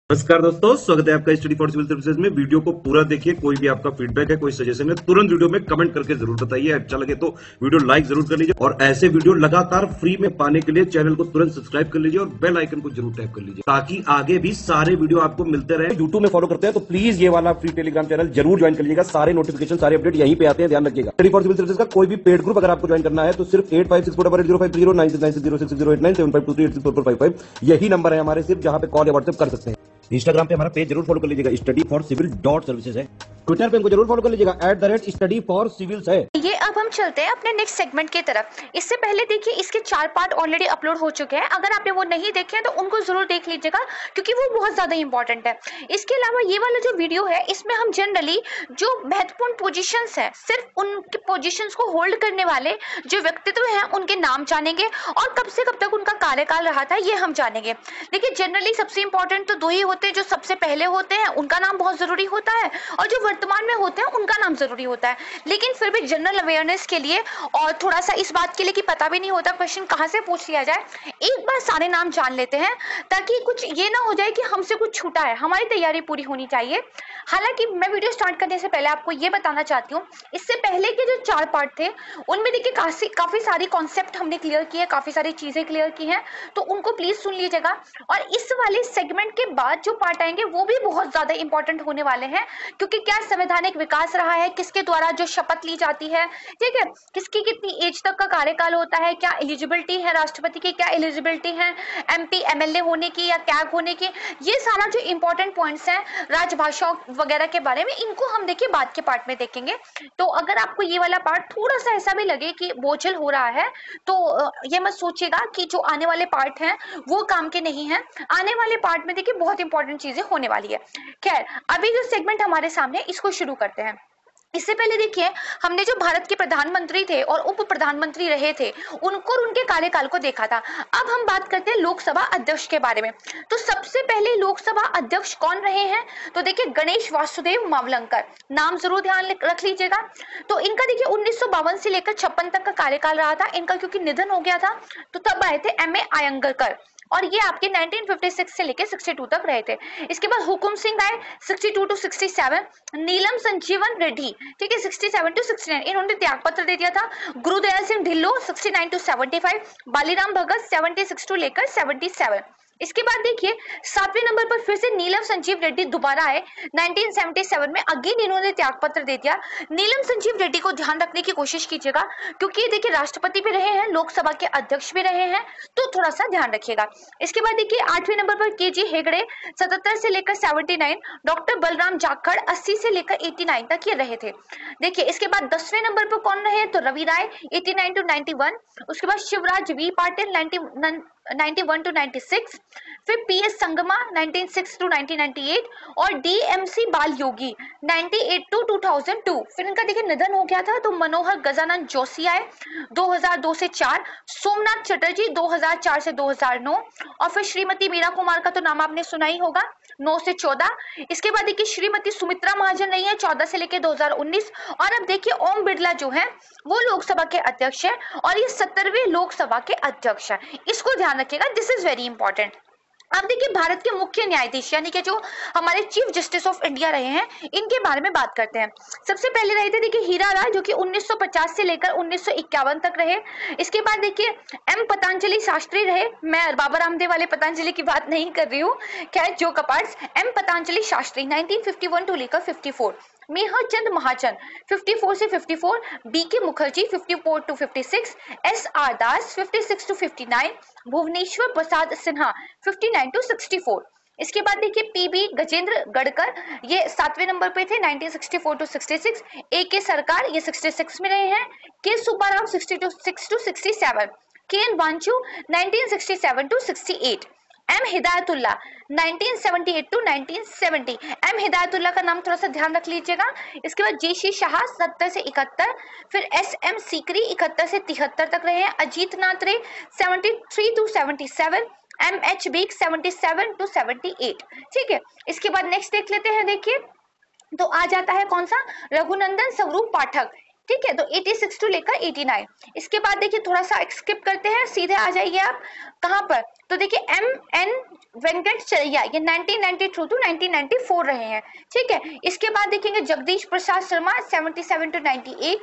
नमस्कार दोस्तों, स्वागत है आपका स्टडी फॉर सिविल सर्विसेज में। वीडियो को पूरा देखिए। कोई भी आपका फीडबैक है, कोई सजेशन है, तुरंत वीडियो में कमेंट करके जरूर बताइए। अच्छा लगे तो वीडियो लाइक जरूर कर लीजिए और ऐसे वीडियो लगातार फ्री में पाने के लिए चैनल को तुरंत सब्सक्राइब कर लीजिए और बेल आइकन को जरूर टैप कर लीजिए ताकि आगे भी सारे वीडियो आपको मिलते रहे। यूट्यूब में फॉलो करते हैं तो प्लीज ये वाला फ्री टेलीग्राम चैनल जरूर ज्वाइन कर लीजिएगा। सारे नोटिफिकेशन, सारे अपडेट यहीं पे आते हैं, ध्यान रखिएगा। स्टडी फॉर सिविल सर्विसेज का कोई भी पेड ग्रुप अगर आपको ज्वाइन करना है तो सिर्फ 856480560660897523864455 यही नंबर है हमारे, सिर्फ जहां पे कॉल या व्हाट्सएप कर सकते हैं। इंस्टाग्राम पे हमारा पेज जरूर फॉलो कर लीजिएगा, स्टडी फॉर सिविल .सर्विसेज है। ट्विटर पे हमको जरूर फॉलो कर लीजिएगा, @स्टडी फॉर सिविल्स है। ये अब हम चलते हैं अपने नेक्स्ट सेगमेंट की तरफ। इससे पहले देखिए, इसके 4 पार्ट ऑलरेडी अपलोड हो चुके हैं। अगर आपने वो नहीं देखे हैं तो उनको जरूर देख लीजिएगा क्योंकि वो बहुत ज्यादा इंपॉर्टेंट है। इसके अलावा ये वाला जो वीडियो है, इसमें हम जनरली जो महत्वपूर्ण पोजीशंस है, सिर्फ उनके पोजीशंस को होल्ड करने वाले जो व्यक्तित्व हैं उनके नाम जानेंगे और कब से कब तक उनका कार्यकाल रहा था ये हम जानेंगे। देखिए, जनरली सबसे इंपॉर्टेंट तो 2 ही होते हैं। जो सबसे पहले होते हैं उनका नाम बहुत जरूरी होता है और जो वर्तमान में होते हैं उनका नाम जरूरी होता है। लेकिन फिर भी जनरल अवेयरनेस के लिए और थोड़ा सा इस बात के लिए कि पता भी नहीं होता क्वेश्चन कहां से पूछ लिया जाए, एक बार सारे नाम जान लेते हैं ताकि कुछ ये ना हो जाए कि हमसे कुछ छूटा है। हमारी तैयारी पूरी होनी चाहिए। हालांकि मैं वीडियो स्टार्ट करने से पहले आपको ये बताना चाहती हूँ, इससे पहले के जो 4 पार्ट थे उनमें देखिए काफी सारी कॉन्सेप्ट हमने क्लियर किए, काफी सारी चीजें क्लियर की हैं, तो उनको प्लीज सुन लीजिएगा। और इस वाले सेगमेंट के बाद जो पार्ट आएंगे वो भी बहुत ज्यादा इंपॉर्टेंट होने वाले हैं क्योंकि क्या संवैधानिक विकास रहा है, किसके द्वारा जो शपथ ली जाती है, ठीक है, किसकी कितनी एज तक का कार्यकाल होता है, क्या एलिजिबिलिटी है राष्ट्रपति की, क्या एलिजिबिलिटी है MP MLA होने की या कैग होने की, ये सारा जो इंपॉर्टेंट पॉइंट्स हैं राजभाषा वगैरह के बारे में, इनको हम देखिए बाद के पार्ट में देखेंगे। तो अगर आपको ये वाला पार्ट थोड़ा सा ऐसा भी लगे कि बोझल हो रहा है तो ये मत सोचिएगा कि जो आने वाले पार्ट हैं वो काम के नहीं है। आने वाले पार्ट में देखिए बहुत इंपॉर्टेंट चीजें होने वाली है। खैर, अभी जो सेगमेंट हमारे सामने इसको शुरू करते हैं। इससे पहले देखिए, हमने जो भारत के प्रधानमंत्री थे और उप प्रधानमंत्री रहे थे उनको और उनके कार्यकाल को देखा था। अब हम बात करते हैं लोकसभा अध्यक्ष के बारे में। तो सबसे पहले लोकसभा अध्यक्ष कौन रहे हैं? तो देखिए, गणेश वासुदेव मावलंकर, नाम जरूर ध्यान रख लीजिएगा। तो इनका देखिए 1952 से लेकर 56 तक का कार्यकाल रहा था। इनका क्योंकि निधन हो गया था तो तब आए थे MA आयंगरकर और ये आपके 1956 से लेकर 62 तक रहे थे। इसके बाद हुकुम सिंह आए 62 to 67, नीलम संजीवन रेड्डी, ठीक है, 67 to 69, इन्होंने त्याग पत्र दे दिया था। Gurudayal Singh Dhillon 69 to 75, Baliram Bhagat 76 to लेकर 77। इसके बाद देखिए 7वें नंबर पर फिर से नीलम संजीव रेड्डी दोबारा आए 1977 में, अगेन इन्होंने त्याग पत्र दे दिया। नीलम संजीव रेड्डी को ध्यान रखने की कोशिश कीजिएगा क्योंकि देखिए राष्ट्रपति भी रहे हैं, लोकसभा के अध्यक्ष भी रहे हैं, तो थोड़ा सा ध्यान रखिएगा। इसके बाद देखिए 8वें नंबर पर KG हेगड़े 77 से लेकर 79, डॉक्टर बलराम जाखड़ 80 से लेकर 89 तक ये रहे थे। देखिए इसके बाद 10वें नंबर पर कौन रहे? तो रवि राय 89 to 91, उसके बाद शिवराज V पाटिल 91 to 96, फिर PS संगमा 96 to 1998 और DMC बाल योगी 98 to 2002। फिर इनका देखिए निधन हो गया था तो मनोहर गजानन जोशी आए 2002 से 4, सोमनाथ चटर्जी 2004 से 2009 और फिर श्रीमती मीरा कुमार का तो नाम आपने सुना ही होगा 9 से 14। इसके बाद देखिए श्रीमती सुमित्रा महाजन रही है 14 से लेकर 2019 और अब देखिए ओम बिरला जो है वो लोकसभा के अध्यक्ष है और ये 17वें लोकसभा के अध्यक्ष है। इसको ध्यान रखिएगा, दिस इज वेरी इंपॉर्टेंट। अब देखिए भारत के मुख्य न्यायाधीश यानी कि जो हमारे चीफ जस्टिस ऑफ इंडिया रहे हैं इनके बारे में बात करते हैं। सबसे पहले रहे थे देखिए हीरा राय जो कि 1950 से लेकर 1951 तक रहे। इसके बाद देखिए M पतंजलि शास्त्री रहे, मैं बाबा रामदेव वाले पतंजलि की बात नहीं कर रही हूँ, खैर जो कपाट्स, M पतंजलि शास्त्री 1951 टू लेकर 54, मेहर चंद महाजन 54 से 54, BK Mukherjee 54 to 56, SR Das 56 to 59, Bhubaneswar Prasad Sinha 59 to 64। इसके बाद देखिए PB गजेंद्र गढ़कर ये 7वें नंबर पे थे 1964 to 66, AK सरकार ये 66 में रहे हैं, K Subbarao 66 to 67, KN Wanchu 1967 to 68, M Hidayatullah 1978 to 1970। M Hidayatullah का नाम थोड़ा सा ध्यान रख लीजिएगा। इसके बाद JC शाह 70 से 71, फिर SM सीकरी 71 से 73 तक रहे हैं, अजीत नाथ रे 73 to 77, MH बीक 77 to 78, ठीक है। इसके बाद नेक्स्ट देख लेते हैं। देखिए तो आ जाता है कौन सा? रघुनंदन स्वरूप पाठक ठीक है, तो 86 टू लेकर 89। इसके बाद देखिए थोड़ा सा स्किप करते हैं, सीधे आ जाइए आप कहाँ पर, तो देखिए M.N. वेंकटचरैया, ये 1992 टू 1994 रहे हैं। ठीक है, इसके बाद देखेंगे जगदीश प्रसाद शर्मा 77 टू 98।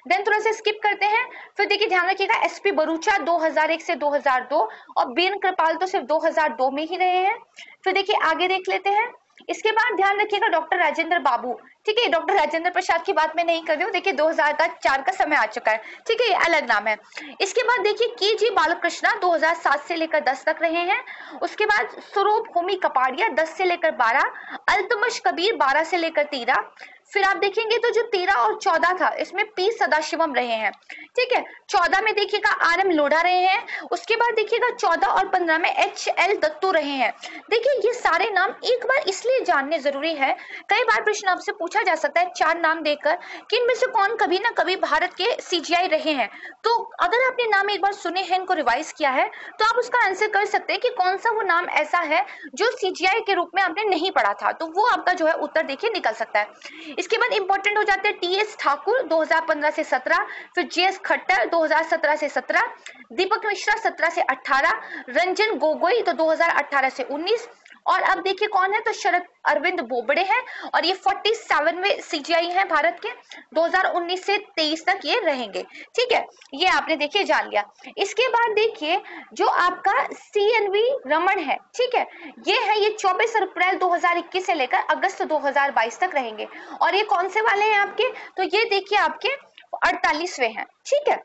देन थोड़ा सा स्किप करते हैं, फिर देखिए ध्यान रखिएगा SP बरूचा 2001 से 2002, और बीएन कृपाल तो सिर्फ 2002 में ही रहे हैं। फिर देखिए आगे देख लेते हैं। इसके बाद ध्यान रखिएगा डॉक्टर राजेंद्र बाबू। ठीक है, डॉक्टर राजेंद्र प्रसाद की बात मैं नहीं कर रही हूँ, देखिए 2004 का समय आ चुका है। ठीक है, ये अलग नाम है। इसके बाद देखिए KG बालकृष्णा 2007 से लेकर 10 तक रहे हैं। उसके बाद स्वरूप होमी कपाड़िया 10 से लेकर 12, अल्तमश कबीर 12 से लेकर 13। फिर आप देखेंगे तो जो 13 और 14 था इसमें P सदाशिवम रहे हैं। ठीक है, 14 में देखिएगा RM लोढ़ा रहे हैं। उसके बाद देखिएगा 14 और 15 में HL दत्तू रहे हैं। देखिए ये सारे नाम एक बार इसलिए जानने जरूरी है, कई बार प्रश्न आपसे पूछा जा सकता है 4 नाम देकर कि इनमें से कौन कभी ना कभी भारत के CGI रहे हैं। तो अगर आपने नाम एक बार सुने हैं, इनको रिवाइज किया है, तो आप उसका आंसर कर सकते हैं कि कौन सा वो नाम ऐसा है जो CGI के रूप में आपने नहीं पढ़ा था, तो वो आपका जो है उत्तर देखिए निकल सकता है। इसके बाद इंपॉर्टेंट हो जाते हैं TS ठाकुर 2015 से 17, फिर JS खट्टर 2017 से 17, दीपक मिश्रा 17 से 18, रंजन गोगोई तो 2018 से 19, और अब देखिए कौन है, तो शरद अरविंद बोबड़े हैं, और ये 47वें CGI हैं भारत के, 2019 से 23 तक ये रहेंगे। ठीक है, ये आपने देखिए जान लिया। इसके बाद देखिए जो आपका CNV रमन है, ठीक है, ये 24 अप्रैल 2021 से लेकर अगस्त 2022 तक रहेंगे, और ये कौन से वाले हैं आपके, तो ये देखिए आपके 48वें हैं। ठीक है,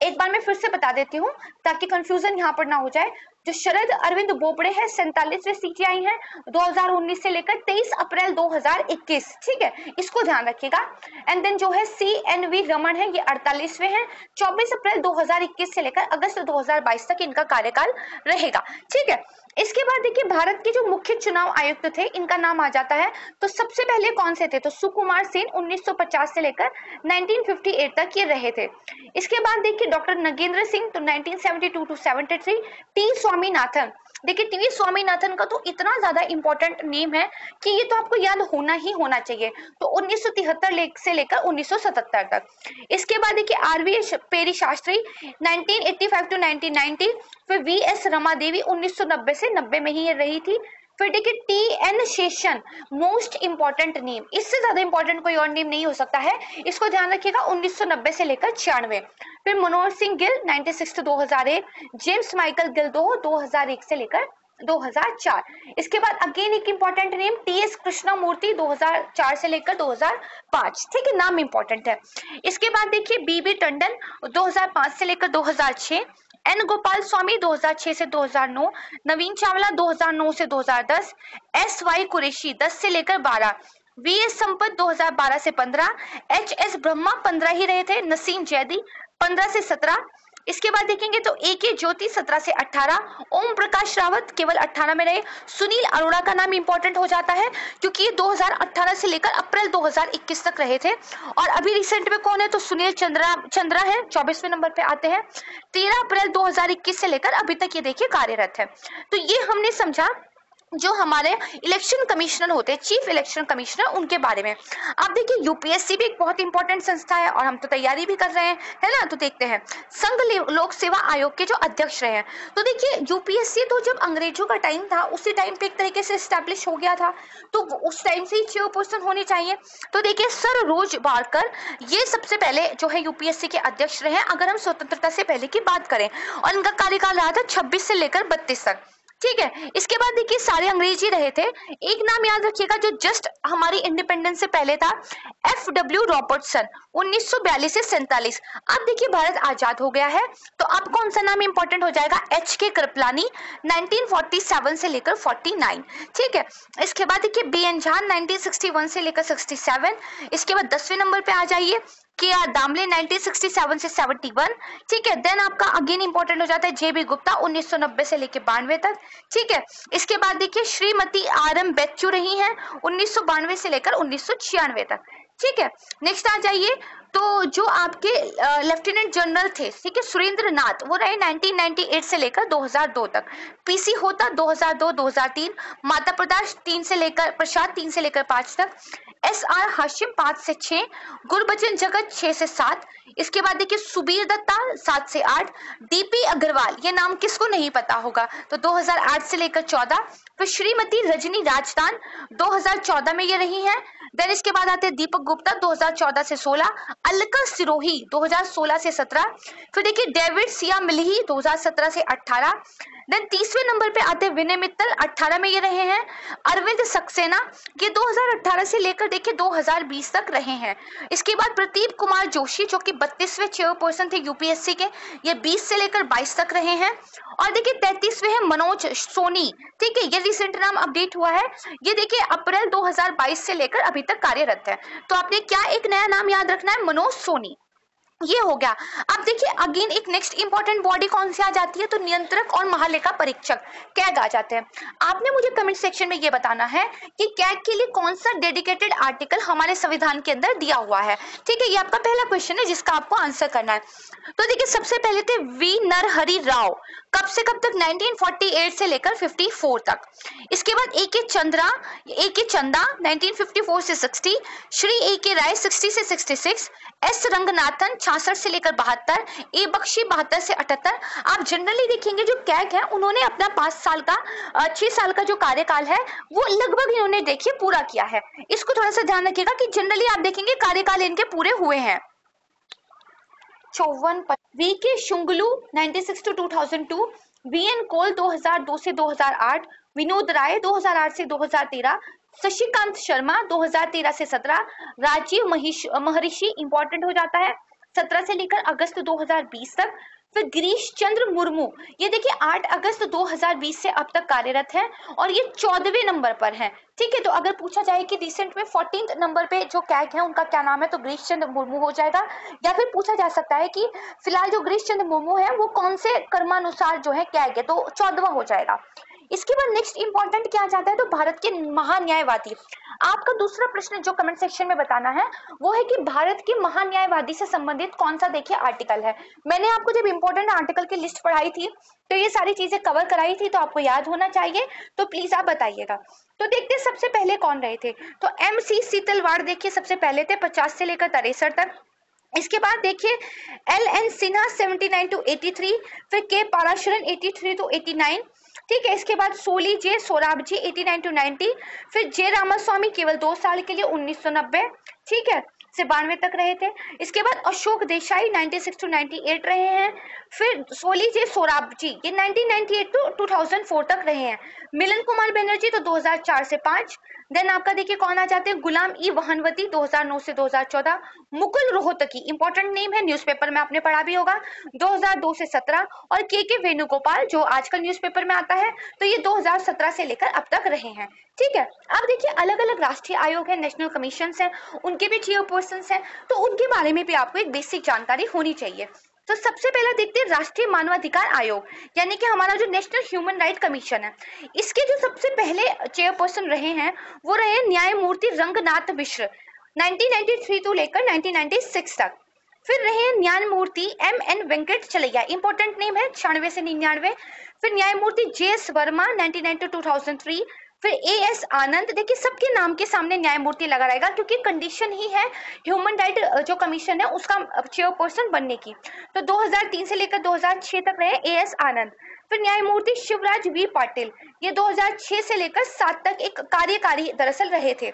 एक बार मैं फिर से बता देती हूँ ताकि कंफ्यूजन यहाँ पर ना हो जाए। जो शरद अरविंद बोबड़े हैं 47वें CGI हैं 2019 से लेकर 23 अप्रैल 2021। ठीक है, इसको ध्यान रखिएगा। एंड देन जो है CNV रमन है, ये 48वें हैं, 24 अप्रैल 2021 से लेकर अगस्त 2022 तक इनका कार्यकाल रहेगा। ठीक है, इसके बाद देखिए भारत के जो मुख्य चुनाव आयुक्त थे इनका नाम आ जाता है, तो सबसे पहले कौन से थे, तो सुकुमार सेन 1950 से लेकर 1958 तक ये रहे थे। इसके बाद देखिए डॉक्टर नगेंद्र सिंह तो 1972 टू 73, T स्वामीनाथन, देखिए टी स्वामीनाथन का तो इतना ज्यादा इंपॉर्टेंट नेम है कि ये तो आपको याद होना ही होना चाहिए, तो 1973 से लेकर 1977 तक। इसके बाद देखिए RV पेरी शास्त्री 1985 टू 1990, फिर VS रमा देवी 1990 से 90 में ही ये रही थी। फिर देखिए TN Seshan, most important name, इससे ज्यादा इंपॉर्टेंट कोई और नेम नहीं हो सकता है, इसको ध्यान रखिएगा, 1990 से लेकर 96। फिर मनोहर सिंह गिल 96 टू 2001, जेम्स माइकल गिल्डो 2001 से लेकर 2004। इसके बाद अगेन एक इंपॉर्टेंट नेम TS कृष्णमूर्ति 2004 से लेकर 2005। ठीक है, नाम इंपॉर्टेंट है। इसके बाद देखिए BB टंडन 2005 से लेकर 2006, N गोपाल स्वामी 2006 से 2009, नवीन चावला 2009 से 2010, SY कुरैशी 10 से लेकर 12, VS संपत 2012 से 15, HS ब्रह्मा 15 ही रहे थे, नसीम जैदी 15 से 17। इसके बाद देखेंगे तो AK ज्योति 17 से 18, ओम प्रकाश रावत केवल 18 में रहे। सुनील अरोड़ा का नाम इंपॉर्टेंट हो जाता है क्योंकि ये 2018 से लेकर अप्रैल 2021 तक रहे थे, और अभी रिसेंट में कौन है, तो सुनील चंद्रा है, 24वें नंबर पे आते हैं, 13 अप्रैल 2021 से लेकर अभी तक ये देखिए कार्यरत है। तो ये हमने समझा जो हमारे इलेक्शन कमिश्नर होते हैं, चीफ इलेक्शन कमिश्नर, उनके बारे में। आप देखिए UPSC भी एक बहुत इंपॉर्टेंट संस्था है और हम तो तैयारी भी कर रहे हैं, है ना। तो देखते हैं संघ लोक सेवा आयोग के जो अध्यक्ष रहे हैं, तो देखिए UPSC तो जब अंग्रेजों का टाइम था उसी टाइम पे एक तरीके से स्टैब्लिश हो गया था, तो उस टाइम से ही चेयरपर्सन होनी चाहिए। तो देखिए सर रोज बारकर ये सबसे पहले जो है UPSC के अध्यक्ष रहे हैं अगर हम स्वतंत्रता से पहले की बात करें, और इनका कार्यकाल रहा था 26 से लेकर 32 तक। ठीक है, इसके बाद देखिए सारे अंग्रेजी रहे थे। एक नाम याद रखिएगा जो जस्ट हमारी इंडिपेंडेंस से पहले था, FW रॉबर्टसन 1942 से 47। अब देखिए भारत आजाद हो गया है, तो अब कौन सा नाम इंपॉर्टेंट हो जाएगा, HK कृपलानी 1947 से लेकर 49। ठीक है, इसके बाद देखिए BN झा 1961 से लेकर 67। इसके बाद 10वें नंबर पे आ जाइए KR दामले 1967 से 71। ठीक है, देन आपका अगेन इंपॉर्टेंट हो जाता है JB गुप्ता 1990 से लेकर 92 तक। ठीक है, इसके बाद देखिए श्रीमती RM बेच्चू रही हैं 1992 से लेकर 1996 तक। ठीक है, नेक्स्ट आ जाइए तो जो आपके लेफ्टिनेंट जनरल थे, ठीक है, सुरेंद्र नाथ, वो रहे 1998 से लेकर 2002 तक। पीसी होता 2002-2003, माता प्रसाद 3 से लेकर 5 तक, SR हाशिम 5 से 6, गुरबचन जगत 6 से 7। इसके बाद देखिए सुबीर दत्ता 7 से 8, DP अग्रवाल, ये नाम किसको नहीं पता होगा, तो 2008 से लेकर 14। फिर श्रीमती रजनी राजदान 2014 में ये रही हैं। देन इसके बाद आते हैं दीपक गुप्ता 2014 से 16, अलका सिरोही 2016 से 17। फिर देखिए डेविड सिया मिल्ही 2017 से 18। देन तीसरे नंबर पे आते हैं विनय मित्तल, 18 में ये रहे हैं। अरविंद सक्सेना, ये 2018 से लेकर देखिए 2020 तक रहे हैं। इसके बाद प्रदीप कुमार जोशी, जो कि 32वें चेयरपर्सन थे यूपीएससी के, ये 20 से लेकर 22 तक रहे हैं। और देखिए 33वें हैं मनोज सोनी, ठीक है, ये रिसेंट नाम अपडेट हुआ है। ये देखिए अप्रैल 2022 से लेकर अभी तक कार्यरत है। तो आपने क्या एक नया नाम याद रखना है, मनोज सोनी, ये हो गया। अब देखिए अगेन एक नेक्स्ट इंपॉर्टेंट बॉडी कौन सी आ जाती है, तो नियंत्रक और महालेखा परीक्षक कैग आ जाते हैं। आपने मुझे कमेंट सेक्शन में ये बताना है कि कैग के लिए कौन सा डेडिकेटेड आर्टिकल हमारे संविधान के अंदर दिया हुआ है, ठीक है, ये आपका पहला क्वेश्चन है जिसका आपको आंसर करना है। तो देखिए सबसे पहले थे वी नरहरि राव, कब से कब तक, 1948 से लेकर 54 तक। इसके बाद ए के चंदा 1954 से 60, श्री ए के राय 60 से 66, एस रंगनाथन 66 से लेकर 72, ए बख्शी 72 से 78। आप जनरली देखेंगे जो कैग है उन्होंने अपना 6 साल का जो कार्यकाल है वो लगभग इन्होंने देखिए पूरा किया है। इसको थोड़ा सा ध्यान रखिएगा कि जनरली आप देखेंगे कार्यकाल इनके पूरे हुए हैं। 54 वी के शुंगलू 96 to 2002, वी एन कोल 2002 से 2008, विनोद राय 2008 से 2013, शशिकांत शर्मा 2013 से 17, राजीव महर्षि इंपॉर्टेंट हो जाता है 17 से लेकर अगस्त 2020 तक। फिर गिरीश चंद्र मुर्मू, ये देखिए 8 अगस्त 2020 से अब तक कार्यरत है और ये 14वें नंबर पर हैं, ठीक है। तो अगर पूछा जाए कि रिसेंट में 14th नंबर पे जो कैग है उनका क्या नाम है, तो गिरीश चंद्र मुर्मू हो जाएगा। या फिर पूछा जा सकता है कि फिलहाल जो गिरीश चंद्र मुर्मू है वो कौन से क्रमानुसार जो है कैग है, तो 14वां हो जाएगा। इसके बाद नेक्स्ट इंपॉर्टेंट क्या आ जाता है, तो भारत के महान्यायवादी। आपका दूसरा प्रश्न जो कमेंट सेक्शन में बताना है वो है कि भारत के महान्यायवादी से संबंधित कौन सा देखिए आर्टिकल है। मैंने आपको जब इंपॉर्टेंट आर्टिकल की लिस्ट पढ़ाई थी तो ये सारी चीजें कवर कराई थी, तो आपको याद होना चाहिए, तो प्लीज आप बताइएगा। तो देखते हैं सबसे पहले कौन रहे थे, तो MC सीतलवाड़ देखिए सबसे पहले थे 50 से लेकर 63 तक। इसके बाद देखिए LN सिन्हा 79 to 83, फिर के पाराशरन 83 to 89, ठीक है। इसके बाद सोली जे सोराबजी 89 to 90, फिर जे रामास्वामी केवल 2 साल के लिए 1990, ठीक है, से 92 तक रहे थे। इसके बाद अशोक देसाई 96 to 98 रहे हैं। फिर सोली जे सोराबजी ये 1998 to 2004 तक रहे हैं। मिलन कुमार बनर्जी तो 2004 से 5। देन आपका देखिए कौन आ जाते हैं, गुलाम ई वहनवती 2009 से 2014। मुकुल रोहतकी इंपॉर्टेंट नेम है, न्यूज़पेपर में आपने पढ़ा भी होगा, 2002 से 17। और के वेणुगोपाल जो आजकल न्यूज़पेपर में आता है, तो ये 2017 से लेकर अब तक रहे हैं, ठीक है। अब देखिए अलग अलग राष्ट्रीय आयोग है, नेशनल कमीशन है, उनके भी चेयरपर्सन हैं, तो उनके बारे में भी आपको एक बेसिक जानकारी होनी चाहिए। तो सबसे पहला देखते हैं राष्ट्रीय मानवाधिकार आयोग, यानी कि हमारा जो नेशनल ह्यूमन राइट कमीशन है, इसके जो सबसे पहले चेयरपर्सन रहे हैं वो रहे न्यायमूर्ति रंगनाथ मिश्र 1993 to लेकर 1996 तक। फिर रहे न्यायमूर्ति MN वेंकटचलैया, इंपॉर्टेंट नेम है, 96 से 99। फिर न्यायमूर्ति JS वर्मा 99 to 2003। फिर AS आनंद, देखिए सबके नाम के सामने न्यायमूर्ति लगा रहेगा क्योंकि कंडीशन ही है ह्यूमन राइट जो कमीशन है उसका चेयरपर्सन बनने की। तो 2003 से लेकर 2006 तक रहे AS आनंद। फिर न्यायमूर्ति शिवराज V पाटिल, ये 2006 से लेकर 7 तक एक कार्यकारी दरअसल रहे थे।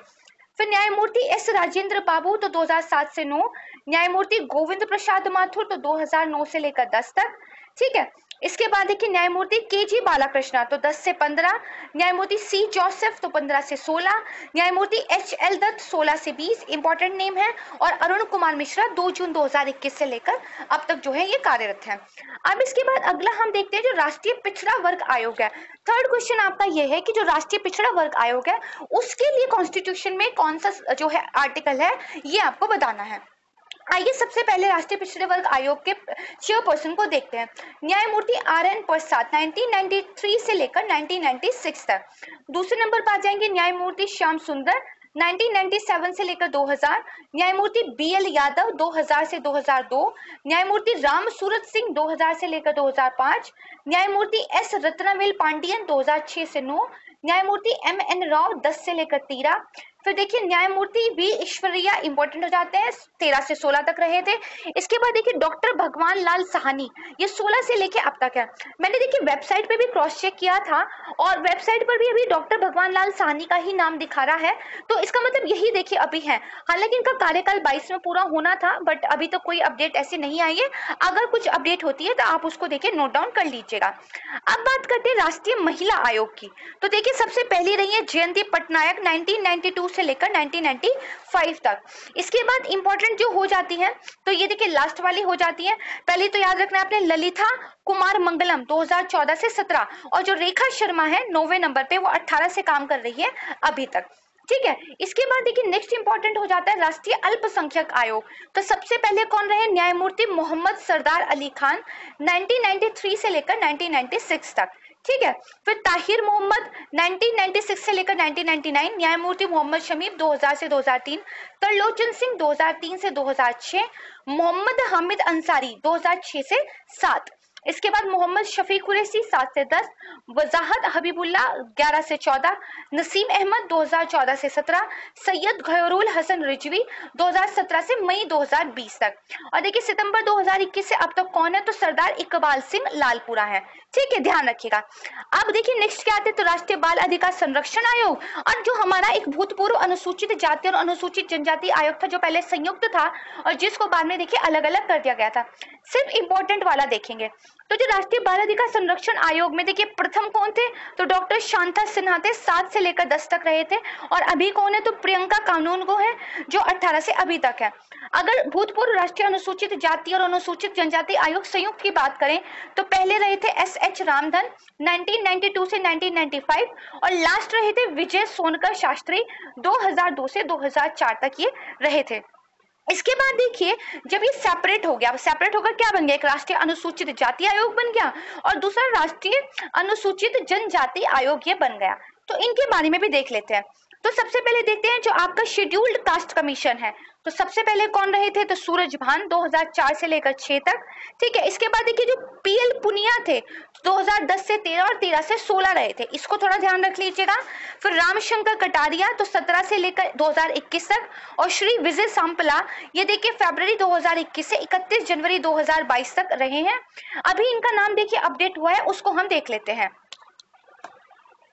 फिर न्यायमूर्ति S राजेंद्र बाबू तो 2007 से 9। न्यायमूर्ति गोविंद प्रसाद माथुर तो 2009 से लेकर 10 तक, ठीक है। इसके बाद देखिए न्यायमूर्ति KG बालाकृष्णा तो 10 से 15। न्यायमूर्ति C जोसेफ तो 15 से 16। न्यायमूर्ति HL दत्त 16 से 20, इंपॉर्टेंट नेम है। और अरुण कुमार मिश्रा 2 जून 2021 से लेकर अब तक जो है ये कार्यरत है। अब इसके बाद अगला हम देखते हैं जो राष्ट्रीय पिछड़ा वर्ग आयोग है। थर्ड क्वेश्चन आपका ये है कि जो राष्ट्रीय पिछड़ा वर्ग आयोग है उसके लिए कॉन्स्टिट्यूशन में कौन सा जो है आर्टिकल है ये आपको बताना है। आइए सबसे पहले राष्ट्रीय पिछड़े वर्ग आयोग के चेयरपर्सन को देखते हैं। न्यायमूर्ति RN प्रसाद 1993 से लेकर 1996 तक। दूसरे नंबर पर आ जाएंगे न्यायमूर्ति श्याम सुंदर 1997 से लेकर 2000, न्यायमूर्ति BL यादव 2000 से 2002, न्यायमूर्ति राम सूरत सिंह 2000 से लेकर 2005, न्यायमूर्ति S रत्नावेल पांडियन 2006 से 9, न्यायमूर्ति MN राव 10 से लेकर 13। फिर देखिए न्यायमूर्ति V ईश्वरिया इंपॉर्टेंट हो जाते हैं, 13 से 16 तक रहे थे। इसके बाद देखिए डॉक्टर भगवान लाल साहनी, ये 16 से लेके अब तक है। मैंने देखिए वेबसाइट पे भी क्रॉस चेक किया था और वेबसाइट पर भी अभी डॉक्टर भगवान लाल साहनी का ही नाम दिखा रहा है, तो इसका मतलब यही देखिए अभी है। हालांकि इनका कार्यकाल 22 में पूरा होना था, बट अभी तक कोई अपडेट ऐसी नहीं आई है। अगर कुछ अपडेट होती है तो आप उसको देखिए नोट डाउन कर लीजिएगा। अब बात करते हैं राष्ट्रीय महिला आयोग की। तो देखिए सबसे पहली रही है जयंती पटनायक 1992 से लेकर 1995 तक। इसके बाद इंपॉर्टेंट जो हो जाती है तो ये देखिए लास्ट वाली हो जाती है। पहले तो याद रखना है आपने ललिता कुमार मंगलम 2014 से 17, और जो रेखा शर्मा है 9वें नंबर पे, वो 18 से काम कर रही है अभी तक। ठीक है, इसके बाद देखिए नेक्स्ट इंपॉर्टेंट हो जाता है राष्ट्रीय अल्पसंख्यक आयोग। तो सबसे पहले कौन रहे? न्यायमूर्ति मोहम्मद सरदार अली खान 1993 से लेकर 1996 तक। ठीक है, फिर ताहिर मोहम्मद 1996 से लेकर 1999, न्यायमूर्ति मोहम्मद शमीम 2000 से 2003, तरलोचन सिंह 2003 से 2006, मोहम्मद हामिद अंसारी 2006 से 7। इसके बाद मोहम्मद शफीक कुरैशी 7 से 10, वजाहत हबीबुल्ला 11 से 14, नसीम अहमद 2014 से 17, सैयद गैरुल हसन रिजवी 2017 से मई 2020 तक। और देखिए सितंबर 2021 से अब तक कौन है? तो सरदार इकबाल सिंह लालपुरा है। ठीक है, ध्यान रखिएगा। अब देखिए नेक्स्ट क्या आते हैं? तो राष्ट्रीय बाल अधिकार संरक्षण आयोग, और जो हमारा एक भूतपूर्व अनुसूचित जाति और अनुसूचित जनजाति आयोग था, जो पहले संयुक्त था और जिसको बाद में देखिए अलग अलग कर दिया गया था। सिर्फ इंपॉर्टेंट वाला देखेंगे। तो जो राष्ट्रीय बाल अधिकार संरक्षण आयोग में देखिए प्रथम कौन थे? तो डॉक्टर शांता सिन्हा थे, 7 से लेकर 10 तक रहे थे। और अभी कौन है? तो प्रियंका कानूनगो है, जो 18 से अभी तक है। अगर भूतपूर्व राष्ट्रीय अनुसूचित जाति और अनुसूचित जनजाति आयोग संयुक्त की बात करें तो पहले रहे थे SH रामधन 1992 से 1995, और लास्ट रहे थे विजय सोनकर शास्त्री 2002 से 2004 तक ये रहे थे। इसके बाद देखिए जब ये सेपरेट हो गया, सेपरेट होकर क्या बन गया? एक राष्ट्रीय अनुसूचित जाति आयोग बन गया और दूसरा राष्ट्रीय अनुसूचित जनजाति आयोग ये बन गया। तो इनके बारे में भी देख लेते हैं। तो सबसे पहले देखते हैं जो आपका शेड्यूल्ड कास्ट कमीशन है। तो सबसे पहले कौन रहे थे? तो सूरज भान 2004 से लेकर 6 तक। ठीक है, इसके बाद देखिए जो PL पुनिया थे 2010 से 13 और 13 से 16 रहे थे, इसको थोड़ा ध्यान रख लीजिएगा। फिर रामशंकर कटारिया तो 17 से लेकर 2021 तक, और श्री विजय सांपला ये देखिए फरवरी 2021 से 31 जनवरी 2022 तक रहे हैं। अभी इनका नाम देखिए अपडेट हुआ है, उसको हम देख लेते हैं।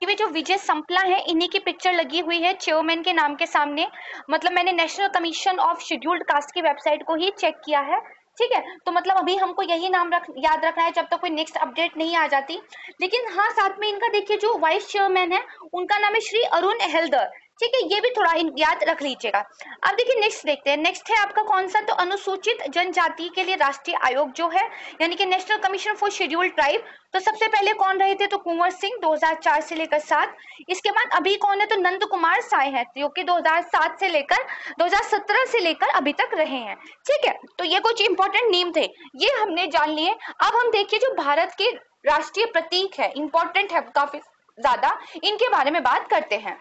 ये जो विजय संपला है इन्हीं की पिक्चर लगी हुई है चेयरमैन के नाम के सामने। मतलब मैंने national commission of scheduled caste की वेबसाइट को ही चेक किया है। ठीक है, तो मतलब अभी हमको यही नाम याद रखना है जब तक कोई नेक्स्ट अपडेट नहीं आ जाती। लेकिन हाँ, साथ में इनका देखिए जो वाइस चेयरमैन है उनका नाम है श्री अरुण हेल्दर। ठीक है, ये भी थोड़ा याद रख लीजिएगा। अब देखिए नेक्स्ट देखते हैं। नेक्स्ट है आपका कौन सा? तो अनुसूचित जनजाति के लिए राष्ट्रीय आयोग जो है, यानी कि national commission for scheduled tribe. तो सबसे पहले कौन रहे थे? तो कुंवर सिंह 2004 से लेकर 7। इसके बाद अभी कौन है? तो नंद कुमार साय है, जो कि 2007 से लेकर 2017 से लेकर अभी तक रहे हैं। ठीक है, तो ये कुछ इंपॉर्टेंट नेम थे, ये हमने जान लिए। अब हम देखिए जो भारत के राष्ट्रीय प्रतीक है, इंपॉर्टेंट है काफी ज्यादा, इनके बारे में बात करते हैं।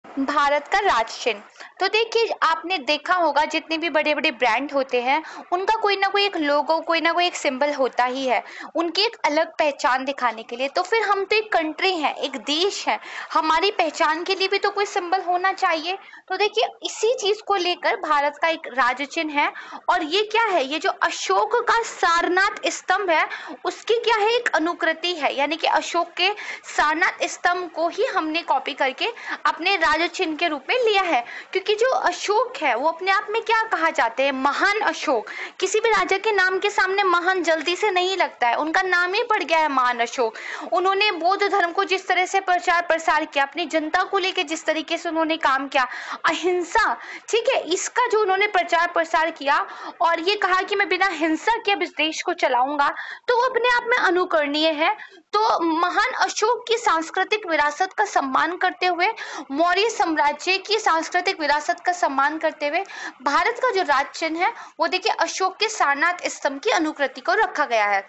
भारत का राज चिन्ह। तो देखिए आपने देखा होगा जितने भी बड़े बड़े ब्रांड होते हैं उनका कोई ना कोई एक लोगो, कोई ना कोई एक सिंबल होता ही है, उनकी एक अलग पहचान दिखाने के लिए। तो फिर हम तो एक कंट्री है, एक देश है, हमारी पहचान के लिए भी तो कोई सिंबल होना चाहिए। तो देखिए इसी चीज को लेकर भारत का एक राज चिन्ह है, और ये क्या है? ये जो अशोक का सारनाथ स्तंभ है उसकी क्या है? एक अनुकृति है, यानी कि अशोक के सारनाथ स्तंभ को ही हमने कॉपी करके अपने राज चिन्ह के रूप में लिया है। क्योंकि जो अशोक है वो अपने आप में क्या कहा जाते हैं? महान अशोक। किसी भी राजा के नाम के सामने महान जल्दी से नहीं लगता है, उनका नाम ही पड़ गया है महान अशोक। उन्होंने बौद्ध धर्म को जिस तरह से प्रचार प्रसार किया, अपनी जनता को लेकर जिस तरीके से उन्होंने काम किया, अहिंसा, ठीक है, इसका जो उन्होंने प्रचार प्रसार किया और ये कहा कि मैं बिना हिंसा के अब इस देश को चलाऊंगा, तो वो अपने आप में अनुकरणीय है। तो तो महान अशोक की सांस्कृतिक विरासत का सम्मान करते हुए, मौर्य साम्राज्य की सांस्कृतिक विरासत का सम्मान करते हुए भारत का जो राज चिन्ह है वो देखिए अशोक के सारनाथ स्तंभ की अनुकृति को रखा गया है।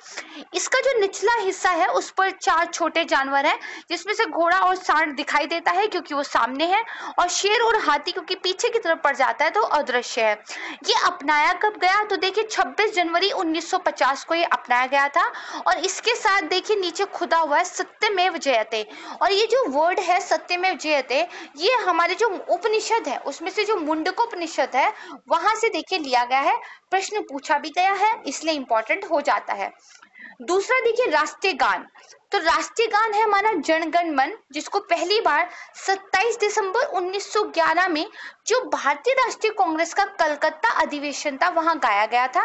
इसका जो निचला हिस्सा है उस पर 4 छोटे जानवर हैं, जिसमें से घोड़ा और सांड दिखाई देता है क्योंकि वो सामने है, और शेर और हाथी क्योंकि पीछे की तरफ पड़ जाता है तो अदृश्य है। ये अपनाया कब गया, तो देखिए 26 जनवरी 1950 को ये अपनाया गया था। और इसके साथ देखिए नीचे खुदा हुआ है सत्यमेव जयते, और ये जो वर्ड है सत्यमेव जयते ये हमारे जो उपनिषद है उसमें से जो मुंडकोपनिषद है वहां से देखिए लिया गया है, प्रश्न पूछा भी गया है इसलिए इंपॉर्टेंट हो जाता है। दूसरा देखिए राष्ट्रीय गान, तो राष्ट्रीय गान है हमारा जन गण मन, जिसको पहली बार 27 दिसंबर 1911 में जो भारतीय राष्ट्रीय कांग्रेस का कलकत्ता अधिवेशन था वहां गाया गया था।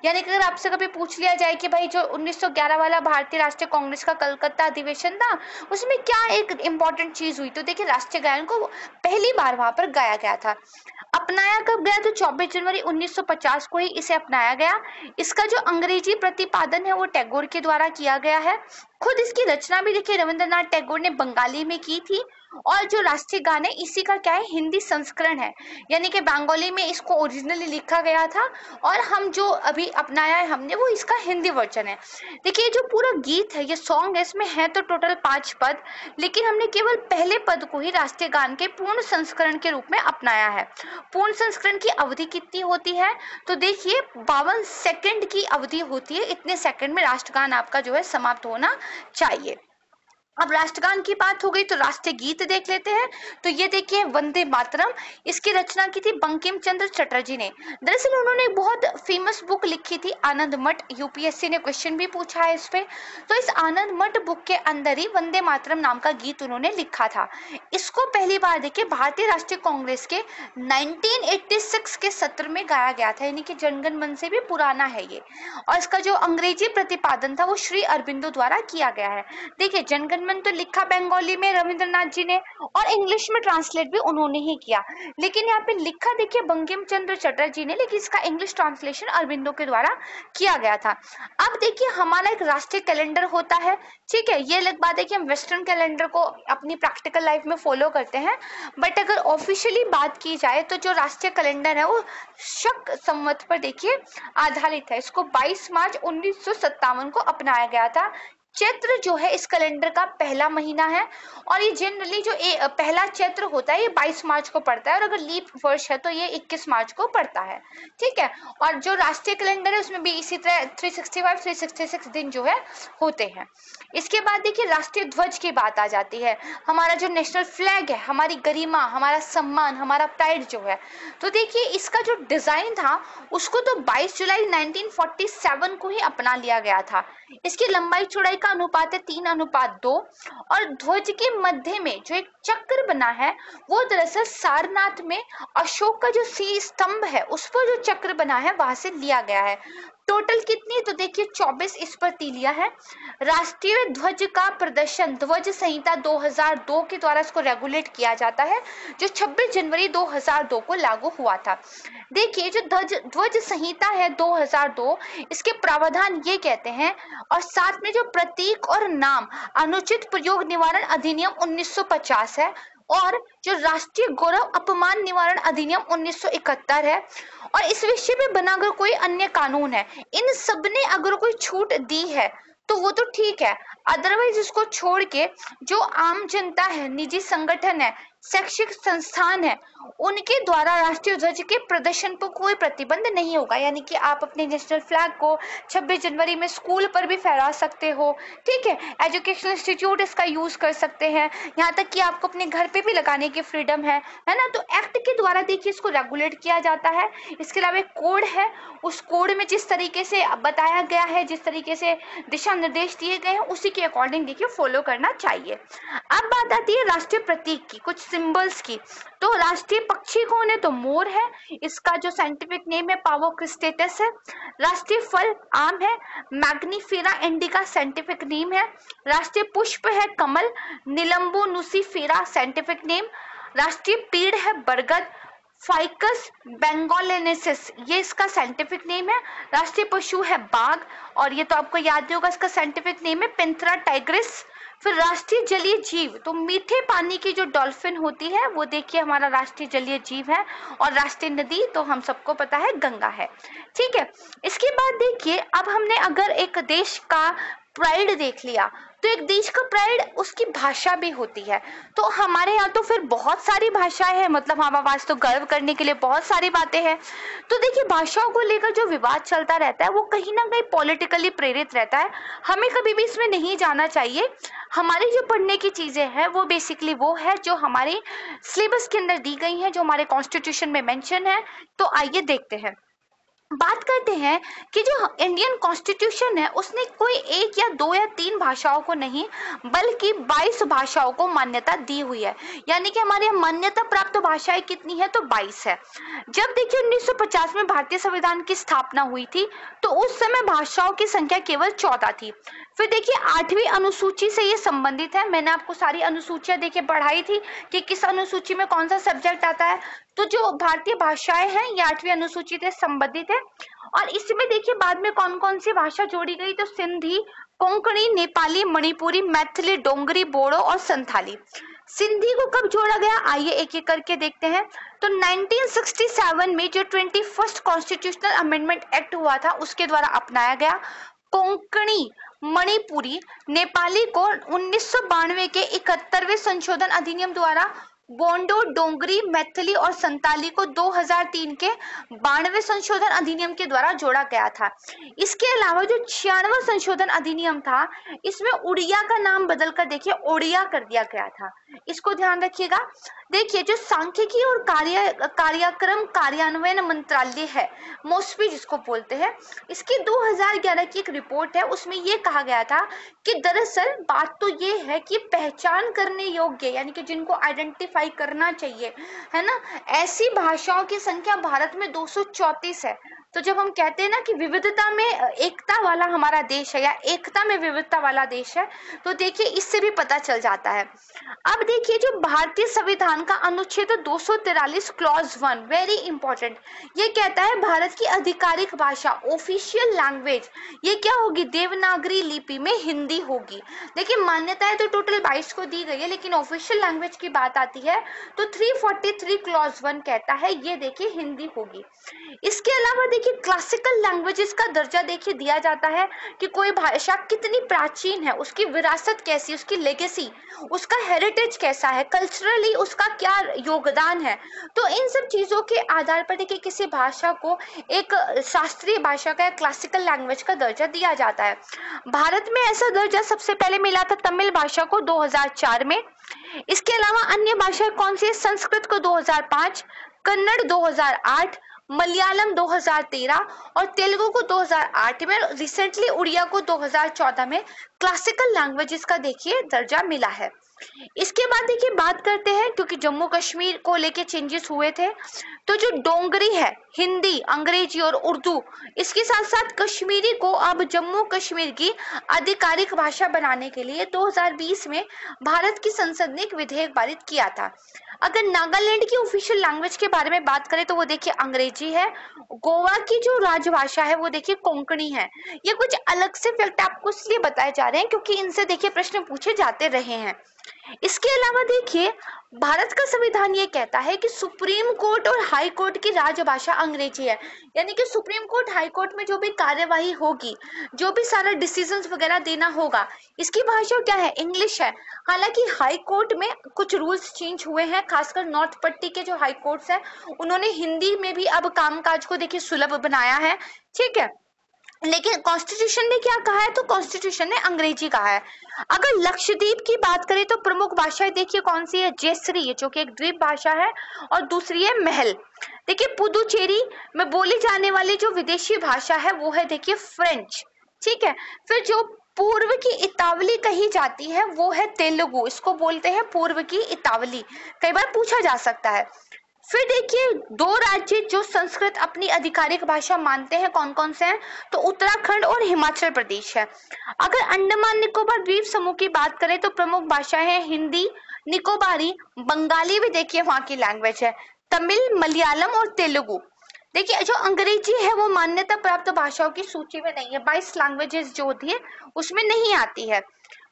यानी कि अगर आपसे कभी पूछ लिया जाए कि भाई जो 1911 वाला भारतीय राष्ट्रीय कांग्रेस का कलकत्ता अधिवेशन था उसमें क्या एक इंपॉर्टेंट चीज हुई, तो देखिए राष्ट्रीय गायन को पहली बार वहां पर गाया गया था। अपनाया कब गया, तो 24 जनवरी 1950 को ही इसे अपनाया गया। इसका जो अंग्रेजी प्रतिपादन है वो टैगोर के द्वारा किया गया है। खुद इसकी रचना भी देखिए रविंद्रनाथ टैगोर ने बंगाली में की थी, और जो राष्ट्रीय गान है इसी का क्या है हिंदी संस्करण है, यानी कि बंगाली में इसको ओरिजिनली लिखा गया था और हम जो अभी अपनाया है हमने वो इसका हिंदी वर्जन है। देखिए जो पूरा गीत है ये सॉन्ग है, इसमें है तो टोटल 5 पद, लेकिन हमने केवल पहले पद को ही राष्ट्रीय गान के पूर्ण संस्करण के रूप में अपनाया है। पूर्ण संस्करण की अवधि कितनी होती है, तो देखिए 52 सेकंड की अवधि होती है, इतने सेकंड में राष्ट्रगान आपका जो है समाप्त होना चाहिए। अब राष्ट्रगान की बात हो गई तो राष्ट्रीय गीत देख लेते हैं। तो ये देखिए वंदे मातरम, इसकी रचना की थी बंकिम चंद्र चटर्जी ने। दरअसल उन्होंने एक बहुत फेमस बुक लिखी थी आनंद मठ, यूपीएससी ने क्वेश्चन भी पूछा है इस पे। तो इस आनंद मठ बुक के अंदर ही वंदे मातरम नाम का गीत उन्होंने लिखा था। इसको पहली बार देखिए भारतीय राष्ट्रीय कांग्रेस के 1986 के सत्र में गाया गया था, यानी कि जनगण मन से भी पुराना है ये। और इसका जो अंग्रेजी प्रतिपादन था वो श्री अरबिंदो द्वारा किया गया है। देखिए जनगण तो लिखा बंगाली में रविंद्रनाथ जी ने और इंग्लिश में ट्रांसलेट भी उन्होंने ही किया, लेकिन यहाँ पे लिखा देखिए बंकिम चंद्र चटर्जी ने, लेकिन इसका इंग्लिश ट्रांसलेशन अरबिंदो के द्वारा किया गया था। अब देखिए हमारा एक राष्ट्रीय कैलेंडर होता है, ठीक है, ये अलग बात है कि हम वेस्टर्न कैलेंडर को अपनी प्रैक्टिकल लाइफ में फॉलो करते हैं, बट अगर ऑफिशियली बात की जाए तो जो राष्ट्रीय कैलेंडर है वो शक संवत पर देखिए आधारित है। इसको 22 मार्च 1957 को अपनाया गया था। चैत्र जो है इस कैलेंडर का पहला महीना है, और ये जनरली जो पहला चैत्र होता है ये 22 मार्च को पड़ता है, और अगर लीप वर्ष है तो ये 21 मार्च को पड़ता है, ठीक है। और जो राष्ट्रीय कैलेंडर है उसमें भी इसी तरह 365-366 दिन जो है होते हैं। इसके बाद देखिए राष्ट्रीय ध्वज की बात आ जाती है। हमारा जो नेशनल फ्लैग है, हमारी गरिमा, हमारा सम्मान, हमारा प्राइड जो है, तो देखिए इसका जो डिजाइन था उसको तो 22 जुलाई 1947 को ही अपना लिया गया था। इसकी लंबाई चौड़ाई का अनुपात है 3:2, और ध्वज के मध्य में जो एक चक्र बना है वो दरअसल सारनाथ में अशोक का जो सी स्तंभ है उस पर जो चक्र बना है वहां से लिया गया है। टोटल कितनी, तो देखिए 24 इस पर तीलियां है। राष्ट्रीय ध्वज का प्रदर्शन ध्वज संहिता 2002 के द्वारा इसको रेगुलेट किया जाता है, जो 26 जनवरी 2002 को लागू हुआ था। देखिए जो ध्वज संहिता है 2002, इसके प्रावधान ये कहते हैं, और साथ में जो प्रतीक और नाम अनुचित प्रयोग निवारण अधिनियम 1950 है, और जो राष्ट्रीय गौरव अपमान निवारण अधिनियम 1971 है, और इस विषय में बना अगर कोई अन्य कानून है, इन सब ने अगर कोई छूट दी है तो वो तो ठीक है, अदरवाइज इसको छोड़ के जो आम जनता है, निजी संगठन है, शैक्षिक संस्थान है, उनके द्वारा राष्ट्रीय ध्वज के प्रदर्शन पर कोई प्रतिबंध नहीं होगा। यानी कि आप अपने नेशनल फ्लैग को 26 जनवरी में स्कूल पर भी फहरा सकते हो, ठीक है, एजुकेशनल इंस्टीट्यूट इसका यूज कर सकते हैं, यहाँ तक कि आपको अपने घर पे भी लगाने की फ्रीडम है ना। तो एक्ट के द्वारा देखिए इसको रेगुलेट किया जाता है। इसके अलावा एक कोड है, उस कोड में जिस तरीके से बताया गया है, जिस तरीके से दिशा निर्देश दिए गए हैं, उसी के अकॉर्डिंग देखिए फॉलो करना चाहिए। अब बात आती है राष्ट्रीय प्रतीक की, कुछ सिंबल्स की। तो राष्ट्रीय पक्षी कौन है, तो मोर है, इसका जो साइंटिफिक नेम है पावो क्रिस्टेटस है। राष्ट्रीय फल आम है, मैग्नीफेरा इंडिका साइंटिफिक नेम है। राष्ट्रीय पुष्प है कमल, निलंबो नुसिफेरा साइंटिफिक नेम। राष्ट्रीय पेड़ है बरगद, फाइकस बेंगोलिनेसिस, ये इसका साइंटिफिक नेम है। राष्ट्रीय पशु है बाघ, और ये तो आपको याद नहीं होगा, इसका साइंटिफिक नेम है पिंथरा टाइग्रिस। फिर राष्ट्रीय जलीय जीव, तो मीठे पानी की जो डॉल्फिन होती है वो देखिए हमारा राष्ट्रीय जलीय जीव है। और राष्ट्रीय नदी तो हम सबको पता है गंगा है। ठीक है, इसके बाद देखिए अब हमने अगर एक देश का प्राइड देख लिया, तो एक देश का प्राइड उसकी भाषा भी होती है। तो हमारे यहाँ तो फिर बहुत सारी भाषाएं हैं, मतलब हमारे पास तो गर्व करने के लिए बहुत सारी बातें हैं। तो देखिए भाषाओं को लेकर जो विवाद चलता रहता है वो कहीं ना कहीं पॉलिटिकली प्रेरित रहता है, हमें कभी भी इसमें नहीं जाना चाहिए। हमारी जो पढ़ने की चीजें हैं वो बेसिकली वो है जो हमारे सिलेबस के अंदर दी गई है, जो हमारे कॉन्स्टिट्यूशन में मेंशन है। तो आइए देखते हैं, बात करते हैं कि जो इंडियन कॉन्स्टिट्यूशन है उसने कोई एक या दो या तीन भाषाओं को नहीं बल्कि 22 भाषाओं को मान्यता दी हुई है। यानी कि हमारी मान्यता प्राप्त भाषाएं कितनी है, तो 22 है। जब देखिए 1950 में भारतीय संविधान की स्थापना हुई थी तो उस समय भाषाओं की संख्या केवल 14 थी। फिर देखिए 8वीं अनुसूची से ये संबंधित है, मैंने आपको सारी अनुसूचियां देखिए पढ़ाई थी कि किस अनुसूची में कौन सा सब्जेक्ट आता है। तो जो भारतीय भाषाएं हैं ये 8वीं अनुसूची से संबंधित है। और इसमें देखिए बाद में कौन कौन सी भाषा जोड़ी गई, तो सिंधी, कोंकणी, नेपाली, मणिपुरी, मैथिली, डोंगरी, बोडो और संथाली। सिंधी को कब जोड़ा गया, आइए एक एक करके देखते हैं। तो 1967 में जो 21st कॉन्स्टिट्यूशनल अमेंडमेंट एक्ट हुआ था उसके द्वारा अपनाया गया। कोंकणी, मणिपुरी, नेपाली को 1992 के 71वें संशोधन अधिनियम द्वारा, बोंडो, डोंगरी, मैथिली और संताली को 2003 के 92वें संशोधन अधिनियम के द्वारा जोड़ा गया था। इसके अलावा जो 96वां संशोधन अधिनियम था इसमें उड़िया का नाम बदलकर देखिए ओडिया कर दिया गया था, इसको ध्यान रखिएगा। देखिए जो सांख्यिकी और कार्यक्रम कार्यान्वयन मंत्रालय है, मोस्पी जिसको बोलते हैं, इसकी 2011 की एक रिपोर्ट है, उसमें ये कहा गया था कि दरअसल बात तो ये है कि पहचान करने योग्य यानी कि जिनको आइडेंटिफाई करना चाहिए है ना, ऐसी भाषाओं की संख्या भारत में 234 है। तो जब हम कहते हैं ना कि विविधता में एकता वाला हमारा देश है या एकता में विविधता वाला देश है, तो देखिए इससे भी पता चल जाता है। अब देखिए जो भारतीय संविधान का अनुच्छेद 243 क्लॉज 1 वेरी इंपॉर्टेंट, ये कहता है भारत की आधिकारिक भाषा ऑफिशियल लैंग्वेज ये क्या होगी, देवनागरी लिपि में हिंदी होगी। देखिए मान्यताएं तो टोटल 22 को दी गई है, लेकिन ऑफिशियल लैंग्वेज की बात आती है तो 343 क्लॉज 1 कहता है ये देखिए हिंदी होगी। इसके अलावा देखिए क्लासिकल लैंग्वेजेस का दर्जा देखिए दिया जाता है कि कोई भाषा कितनी प्राचीन है, उसकी विरासत कैसी, उसकी लेगेसी, उसका हेरिटेज कैसा है, कल्चरली उसका क्या योगदान है। तो इन सब चीजों के आधार पर देखिए किसी भाषा को एक शास्त्रीय भाषा का या क्लासिकल लैंग्वेज का दर्जा दिया जाता है। भारत में ऐसा दर्जा सबसे पहले मिला था तमिल भाषा को 2004 में। इसके अलावा अन्य भाषाएं कौन सी है, संस्कृत को 2005, कन्नड़ 2008, मलयालम 2013 और तेलुगु को 2008 में, रिसेंटली उड़िया को 2014 में क्लासिकल लैंग्वेजेस का देखिए दर्जा मिला है। इसके बाद देखिए बात करते हैं, क्योंकि जम्मू कश्मीर को लेके चेंजेस हुए थे, तो जो डोंगरी है, हिंदी, अंग्रेजी और उर्दू, इसके साथ साथ कश्मीरी को अब जम्मू कश्मीर की आधिकारिक भाषा बनाने के लिए 2020 में भारत की संसद ने एक विधेयक पारित किया था। अगर नागालैंड की ऑफिशियल लैंग्वेज के बारे में बात करें तो वो देखिए अंग्रेजी है। गोवा की जो राजभाषा है वो देखिए कोंकणी है। ये कुछ अलग से फैक्ट आपको इसलिए बताए जा रहे हैं क्योंकि इनसे देखिए प्रश्न पूछे जाते रहे हैं। इसके अलावा देखिए भारत का संविधान ये कहता है कि सुप्रीम कोर्ट और हाई कोर्ट की राजभाषा अंग्रेजी है, यानी कि सुप्रीम कोर्ट हाई कोर्ट में जो भी कार्यवाही होगी, जो भी सारा डिसीजंस वगैरह देना होगा, इसकी भाषा क्या है, इंग्लिश है। हालांकि हाई कोर्ट में कुछ रूल्स चेंज हुए हैं, खासकर नॉर्थ पट्टी के जो हाई कोर्ट्स है उन्होंने हिंदी में भी अब कामकाज को देखिए सुलभ बनाया है, ठीक है। लेकिन कॉन्स्टिट्यूशन ने क्या कहा है, तो कॉन्स्टिट्यूशन ने अंग्रेजी कहा है। अगर लक्षद्वीप की बात करें तो प्रमुख भाषाएं देखिए कौन सी है, जेसरी जो कि एक द्वीप भाषा है और दूसरी है महल। देखिए पुदुचेरी में बोली जाने वाली जो विदेशी भाषा है वो है देखिए फ्रेंच, ठीक है। फिर जो पूर्व की इतावली कही जाती है वो है तेलुगु, इसको बोलते हैं पूर्व की इतावली, कई बार पूछा जा सकता है। फिर देखिए दो राज्य जो संस्कृत अपनी आधिकारिक भाषा मानते हैं कौन कौन से हैं, तो उत्तराखंड और हिमाचल प्रदेश है। अगर अंडमान निकोबार द्वीप समूह की बात करें तो प्रमुख भाषाएं हैं हिंदी, निकोबारी, बंगाली भी देखिए वहां की लैंग्वेज है, तमिल, मलयालम और तेलुगु। देखिए जो अंग्रेजी है वो मान्यता प्राप्त भाषाओं की सूची में नहीं है, 22 लैंग्वेजेस जो होती है उसमें नहीं आती है।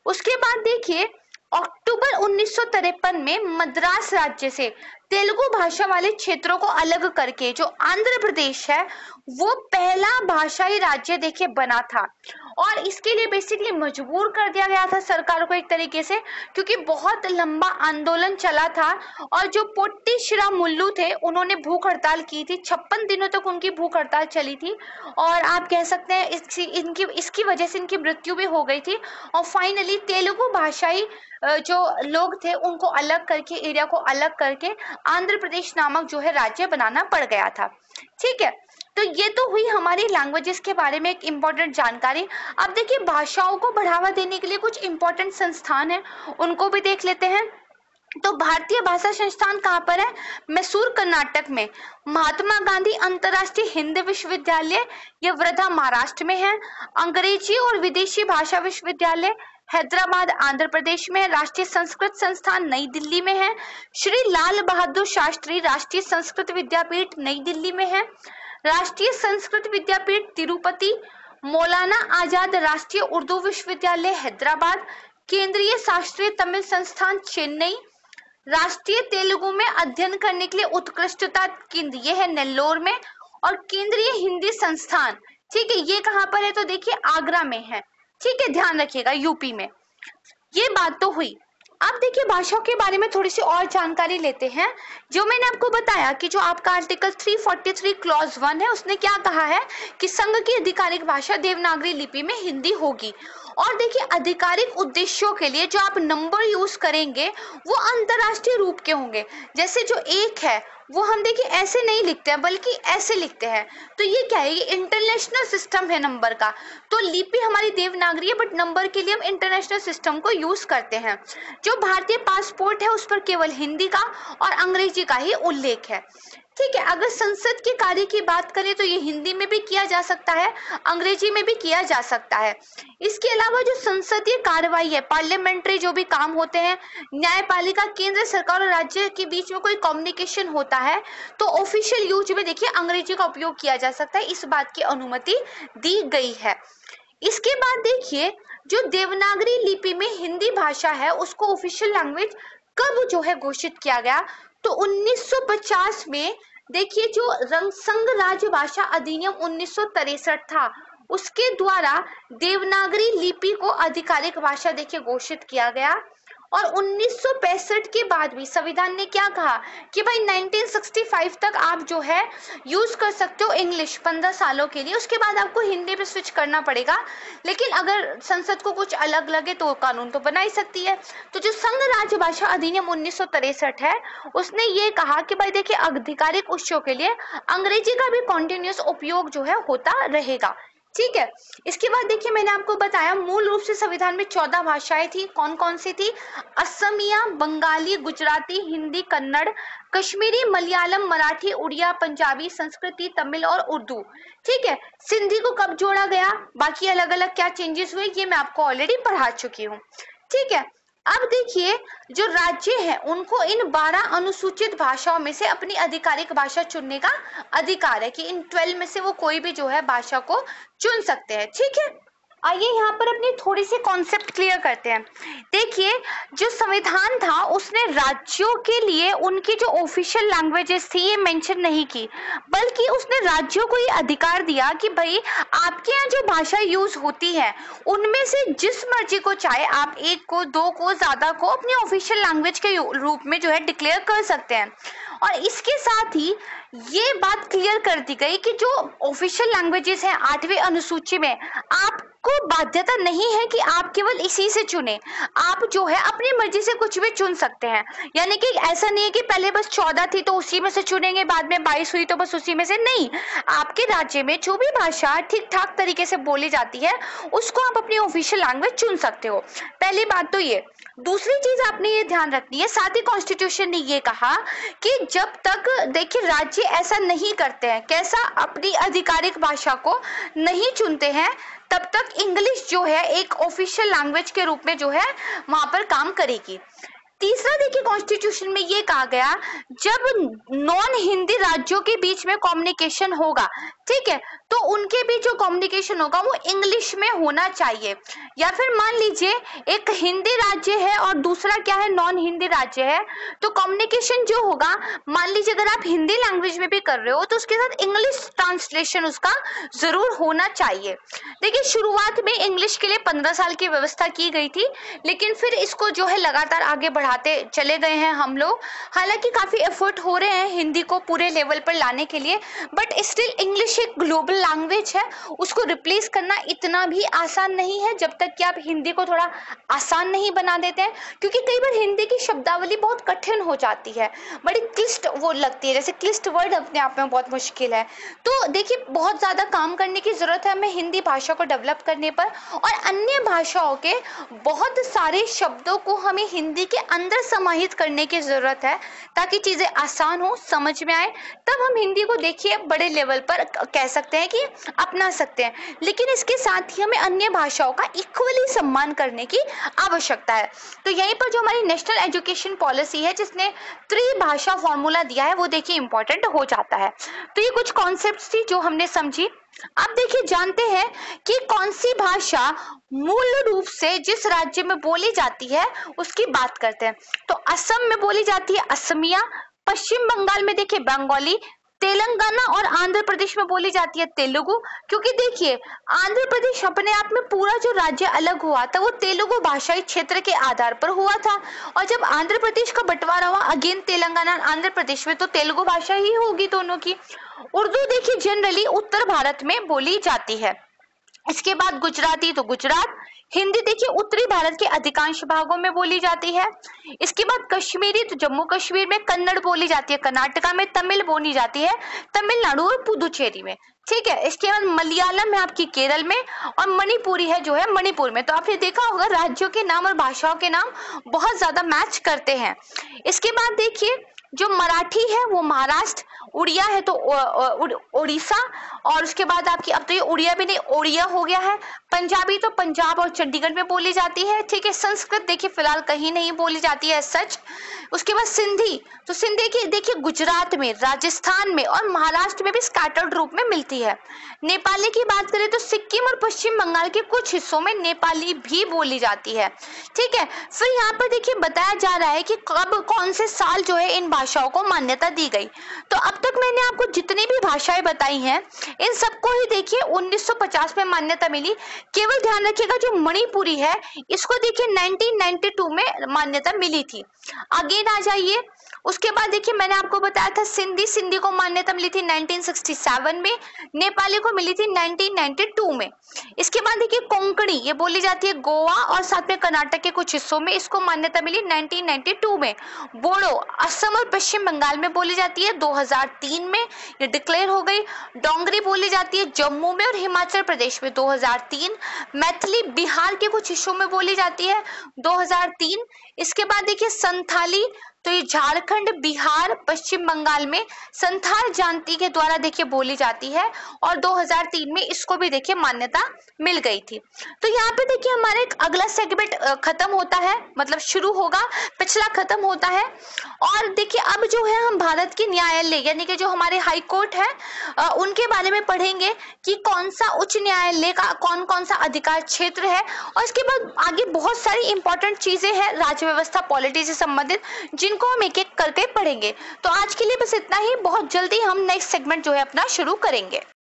उसके बाद देखिए अक्टूबर 1953 में मद्रास राज्य से तेलुगु भाषा वाले क्षेत्रों को अलग करके जो आंध्र प्रदेश है वो पहला भाषाई राज्य देखिए बना था, और इसके लिए बेसिकली मजबूर कर दिया गया था सरकार को एक तरीके से, क्योंकि बहुत लंबा आंदोलन चला था और जो पोट्टी श्रीरामुलु थे उन्होंने भूख हड़ताल की थी, 56 दिनों तक उनकी भूख हड़ताल चली थी और आप कह सकते हैं इसकी वजह से इनकी मृत्यु भी हो गई थी। और फाइनली तेलुगु भाषाई जो लोग थे उनको अलग करके, एरिया को अलग करके आंध्र प्रदेश नामक जो है राज्य बनाना पड़ गया था। ठीक है, तो ये तो हुई हमारी लैंग्वेजेस के बारे में एक इम्पोर्टेंट जानकारी। अब देखिए भाषाओं को बढ़ावा देने के लिए कुछ इम्पोर्टेंट संस्थान है, उनको भी देख लेते हैं। तो भारतीय भाषा संस्थान कहाँ पर है? मैसूर कर्नाटक में। महात्मा गांधी अंतर्राष्ट्रीय हिंदी विश्वविद्यालय ये वर्धा महाराष्ट्र में है। अंग्रेजी और विदेशी भाषा विश्वविद्यालय हैदराबाद आंध्र प्रदेश में है। राष्ट्रीय संस्कृत संस्थान नई दिल्ली में है। श्री लाल बहादुर शास्त्री राष्ट्रीय संस्कृत विद्यापीठ नई दिल्ली में है। राष्ट्रीय संस्कृत विद्यापीठ तिरुपति। मौलाना आजाद राष्ट्रीय उर्दू विश्वविद्यालय हैदराबाद। केंद्रीय शास्त्रीय तमिल संस्थान चेन्नई। राष्ट्रीय तेलुगु में अध्ययन करने के लिए उत्कृष्टता केंद्र ये है नेल्लोर में। और केंद्रीय हिंदी संस्थान, ठीक है, ये कहाँ पर है? तो देखिए आगरा में है। ठीक है, ध्यान रखिएगा, यूपी में। ये बात तो हुई। अब देखिए भाषाओं के बारे में थोड़ी सी और जानकारी लेते हैं। जो मैंने आपको बताया कि जो आपका आर्टिकल 343 क्लॉज 1 है उसने क्या कहा है कि संघ की आधिकारिक भाषा देवनागरी लिपि में हिंदी होगी। और देखिए आधिकारिक उद्देश्यों के लिए जो आप नंबर यूज करेंगे वो अंतरराष्ट्रीय रूप के होंगे। जैसे जो 1 है वो हम देखिए ऐसे नहीं लिखते हैं बल्कि ऐसे लिखते हैं, तो ये क्या है? ये इंटरनेशनल सिस्टम है नंबर का। तो लिपि हमारी देवनागरी है बट नंबर के लिए हम इंटरनेशनल सिस्टम को यूज करते हैं। जो भारतीय पासपोर्ट है उस पर केवल हिंदी का और अंग्रेजी का ही उल्लेख है। ठीक है, अगर संसद के कार्य की बात करें तो ये हिंदी में भी किया जा सकता है, अंग्रेजी में भी किया जा सकता है। इसके अलावा जो संसदीय कार्रवाई है, पार्लियामेंट्री जो भी काम होते हैं, न्यायपालिका, केंद्र सरकार और राज्य के बीच में कोई कम्युनिकेशन होता है तो ऑफिशियल यूज में देखिए अंग्रेजी का उपयोग किया जा सकता है, इस बात की अनुमति दी गई है। इसके बाद देखिए जो देवनागरी लिपि में हिंदी भाषा है उसको ऑफिशियल लैंग्वेज कब जो है घोषित किया गया? तो 1950 में देखिए जो संघ राज्य भाषा अधिनियम 1963 था उसके द्वारा देवनागरी लिपि को आधिकारिक भाषा देखिए घोषित किया गया। और 1965 के बाद भी संविधान ने क्या कहा कि भाई 1965 तक आप जो है यूज कर सकते हो इंग्लिश 15 सालों के लिए, उसके बाद आपको हिंदी पे स्विच करना पड़ेगा। लेकिन अगर संसद को कुछ अलग लगे तो कानून तो बना ही सकती है। तो जो संघ राज्य भाषा अधिनियम 1963 है उसने ये कहा कि भाई देखिए आधिकारिक उद्देश्यों के लिए अंग्रेजी का भी कॉन्टिन्यूस उपयोग जो है होता रहेगा। ठीक है, इसके बाद देखिए मैंने आपको बताया मूल रूप से संविधान में 14 भाषाएं थी। कौन कौन सी थी? असमिया, बंगाली, गुजराती, हिंदी, कन्नड़, कश्मीरी, मलयालम, मराठी, उड़िया, पंजाबी, संस्कृति, तमिल और उर्दू। ठीक है, सिंधी को कब जोड़ा गया, बाकी अलग अलग क्या चेंजेस हुए ये मैं आपको ऑलरेडी पढ़ा चुकी हूँ। ठीक है, अब देखिए जो राज्य है उनको इन 12 अनुसूचित भाषाओं में से अपनी आधिकारिक भाषा चुनने का अधिकार है कि इन 12 में से वो कोई भी जो है भाषा को चुन सकते हैं। ठीक है, आइए यहाँ पर अपनी थोड़ी सी कॉन्सेप्ट क्लियर करते हैं। देखिए जो संविधान था उसने राज्यों के लिए उनकी जो ऑफिशियल लैंग्वेजेस थी ये मेंशन नहीं की, बल्कि उसने राज्यों को ये अधिकार दिया कि भाई आपके यहाँ जो भाषा यूज होती है उनमें से जिस मर्जी को चाहे आप 1 को 2 को ज्यादा को अपनी ऑफिशियल लैंग्वेज के रूप में जो है डिक्लेयर कर सकते हैं। और इसके साथ ही ये बात क्लियर कर दी गई कि जो ऑफिशियल लैंग्वेजेस हैं 8वीं अनुसूची में आपको बाध्यता नहीं है कि आप केवल इसी से चुने, आप जो है अपनी मर्जी से कुछ भी चुन सकते हैं। यानी कि ऐसा नहीं है कि पहले बस 14 थी तो उसी में से चुनेंगे, बाद में 22 हुई तो बस उसी में से, नहीं। आपके राज्य में जो भी भाषा ठीक ठाक तरीके से बोली जाती है उसको आप अपनी ऑफिशियल लैंग्वेज चुन सकते हो। पहली बात तो ये। दूसरी चीज आपने ये ध्यान रखनी है, साथ ही कॉन्स्टिट्यूशन ने ये कहा कि जब तक देखिए राज्य ऐसा नहीं करते हैं, कैसा, अपनी आधिकारिक भाषा को नहीं चुनते हैं, तब तक इंग्लिश जो है एक ऑफिशियल लैंग्वेज के रूप में जो है वहां पर काम करेगी। तीसरा देखिए कॉन्स्टिट्यूशन में ये कहा गया, जब नॉन हिंदी राज्यों के बीच में कम्युनिकेशन होगा, ठीक है, तो उनके बीच जो कम्युनिकेशन होगा वो इंग्लिश में होना चाहिए। या फिर मान लीजिए एक हिंदी राज्य है और दूसरा क्या है, नॉन हिंदी राज्य है, तो कम्युनिकेशन जो होगा, मान लीजिए अगर आप हिंदी लैंग्वेज में भी कर रहे हो तो उसके साथ इंग्लिश ट्रांसलेशन उसका जरूर होना चाहिए। देखिए शुरुआत में इंग्लिश के लिए 15 साल की व्यवस्था की गई थी, लेकिन फिर इसको जो है लगातार आगे बढ़ाते चले गए हैं हम लोग। हालांकि काफी एफर्ट हो रहे हैं हिंदी को पूरे लेवल पर लाने के लिए, बट स्टिल इंग्लिश एक ग्लोबल लैंग्वेज है, उसको रिप्लेस करना इतना भी आसान नहीं है जब तक कि आप हिंदी को थोड़ा आसान नहीं बना देते हैं, क्योंकि कई बार हिंदी की शब्दावली बहुत कठिन हो जाती है, बड़ी क्लिष्ट वो लगती है, जैसे क्लिष्ट वर्ड अपने आप में बहुत मुश्किल है। तो देखिए बहुत ज्यादा काम करने की जरूरत है हमें हिंदी भाषा को डेवलप करने पर, और अन्य भाषाओं के बहुत सारे शब्दों को हमें हिंदी के अंदर समाहित करने की जरूरत है, ताकि चीजें आसान हो, समझ में आए, तब हम हिंदी को देखिए बड़े लेवल पर कह सकते हैं कि अपना सकते हैं। लेकिन इसके साथ ही हमें अन्य भाषाओं का इक्वली सम्मान करने की आवश्यकता है। तो यहीं पर जो हमारी नेशनल एजुकेशन पॉलिसी है जिसने त्रिभाषा फॉर्मूला दिया है, वो देखिए इंपॉर्टेंट हो जाता है। तो ये कुछ कॉन्सेप्ट्स थी जो हमने समझी। अब देखिए जानते हैं कि कौन सी भाषा मूल रूप से जिस राज्य में बोली जाती है उसकी बात करते हैं। तो असम में बोली जाती है असमिया, पश्चिम बंगाल में देखिए बंगाली, तेलंगाना और आंध्र प्रदेश में बोली जाती है तेलुगु। क्योंकि देखिए आंध्र प्रदेश अपने आप में पूरा जो राज्य अलग हुआ था वो तेलुगु भाषाई क्षेत्र के आधार पर हुआ था, और जब आंध्र प्रदेश का बंटवारा हुआ अगेन तेलंगाना आंध्र प्रदेश में, तो तेलुगु भाषा ही होगी दोनों की। उर्दू देखिए जनरली उत्तर भारत में बोली जाती है। इसके बाद गुजराती तो गुजरात, हिंदी देखिए उत्तरी भारत के अधिकांश भागों में बोली जाती है। इसके बाद कश्मीरी तो जम्मू कश्मीर में, कन्नड़ बोली जाती है कर्नाटका में, तमिल बोली जाती है तमिलनाडु और पुदुचेरी में, ठीक है। इसके बाद मलयालम है आपकी केरल में, और मणिपुरी है जो है मणिपुर में। तो आपने देखा होगा राज्यों के नाम और भाषाओं के नाम बहुत ज्यादा मैच करते हैं। इसके बाद देखिए जो मराठी है वो महाराष्ट्र, उड़िया है तो उड़ीसा, और उसके बाद आपकी अब तो ये उड़िया भी नहीं ओड़िया हो गया है। पंजाबी तो पंजाब और चंडीगढ़ में बोली जाती है, ठीक है। संस्कृत देखिए फिलहाल कहीं नहीं बोली जाती है सच। उसके बाद सिंधी, तो सिंधी की देखिए गुजरात में, राजस्थान में और महाराष्ट्र में भी स्कैटर्ड रूप में मिलती है। नेपाली की बात करें तो सिक्किम और पश्चिम बंगाल के कुछ हिस्सों में नेपाली भी बोली जाती है, ठीक है। फिर यहाँ पर देखिए बताया जा रहा है कि कब कौन से साल जो है इन भाषाओं को मान्यता दी गई। तो अब तक मैंने आपको जितनी भी भाषाएं बताई हैं इन सबको ही देखिए 1950 में मान्यता मिली। केवल ध्यान रखिएगा जो मणिपुरी है इसको देखिए 1992 में मान्यता मिली थी। आगे आ जाइए, उसके बाद देखिए मैंने आपको बताया था सिंधी को मान्यता मिली थी 1967 में, नेपाली को मिली थी 1992 में। इसके बाद देखिए कोंकणी ये बोली जाती है गोवा और साथ में कर्नाटक के कुछ हिस्सों में, इसको मान्यता मिली 1992 में। बोडो असम और पश्चिम बंगाल में बोली जाती है 2003 में, ये डिक्लेयर हो गई। डोंगरी बोली जाती है जम्मू में और हिमाचल प्रदेश में 2003। मैथिली बिहार के कुछ हिस्सों में बोली जाती है 2003। इसके बाद देखिए संथाली, तो ये झारखंड, बिहार, पश्चिम बंगाल में संथाल जानती के द्वारा देखिए बोली जाती है, और 2003 में इसको भी देखिए मान्यता मिल गई थी। तो यहाँ पे देखिए हमारे अगला सेगमेंट खत्म होता है, मतलब शुरू होगा, पिछला खत्म होता है। और देखिए अब जो है हम भारत की न्यायालय यानी कि जो हमारे हाई कोर्ट है उनके बारे में पढ़ेंगे कि कौन सा उच्च न्यायालय का कौन कौन सा अधिकार क्षेत्र है, और इसके बाद आगे बहुत सारी इंपॉर्टेंट चीजें हैं राज्य व्यवस्था पॉलिटी से संबंधित जिनको हम एक एक करके पढ़ेंगे। तो आज के लिए बस इतना ही, बहुत जल्दी हम नेक्स्ट सेगमेंट जो है अपना शुरू करेंगे।